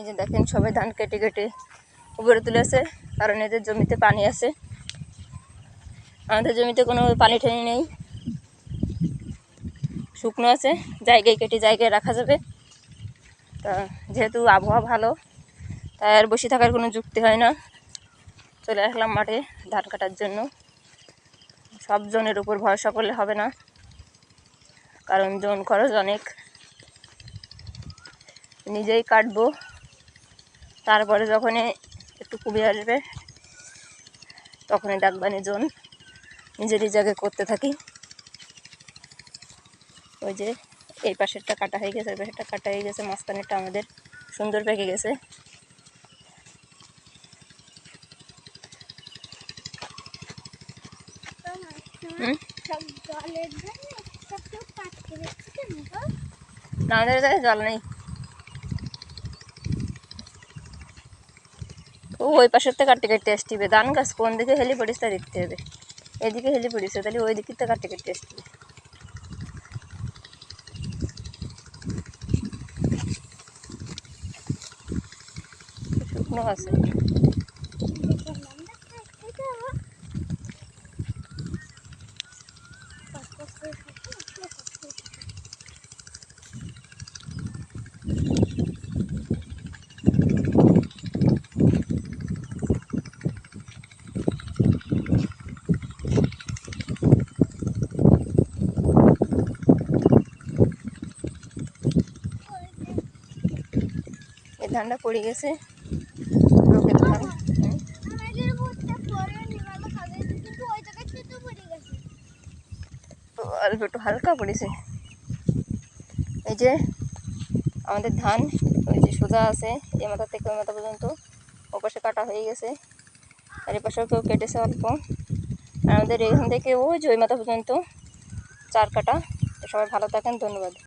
এই যে দেখেন সবাই ধান কেটে কেটে উপরে তুলেছে, কারণ এদের জমিতে পানি আছে। আমাদের জমিতে কোনো পানি টানি নেই, শুকনো আছে, জায়গায় কেটে জায়গায় রাখা যাবে। তা যেহেতু আবহাওয়া ভালো, তাই আর বসে থাকার কোনো যুক্তি হয় না। চলে আসলাম মাঠে ধান কাটার জন্য। সব জনের উপর ভরসা করলে হবে না, কারণ জন খরচ অনেক। নিজেই কাটবো, তারপরে যখন একটু কমে আসবে তখনই ডাকবানি জন। নিজেরই জায়গায় করতে থাকি। ওই যে এই পাশেরটা কাটা হয়ে গেছে, ওই পাশেরটা কাটা হয়ে গেছে, মাঝখানেরটা আমাদের সুন্দর পেকে গেছে। না, আমাদের জায়গায় জল নেই। ওই পাশের থেকে কাটতে কাটতে আসতে ধান গাছ কোন দিকে হেলি পড়িস তা দেখতে হবে। এদিকে হেলি পড়িছে, তাহলে ওই দিকে থেকে কাটতে কাটতে আসতে হবে। শুকনো আছে। এই ধানটা পড়ে গেছে, লোকের ধান। অল্প একটু হালকা পড়েছে। এই যে আমাদের ধান ওই যে সোজা আছে, এই মাথা থেকে ওই মাথা পর্যন্ত ওপাশে কাটা হয়ে গেছে, আর এ পাশেও কেউ কেটেছে অল্প। আর আমাদের এখান থেকে ওই যে ওই মাথা পর্যন্ত 4 কাটা। তো সবাই ভালো থাকেন, ধন্যবাদ।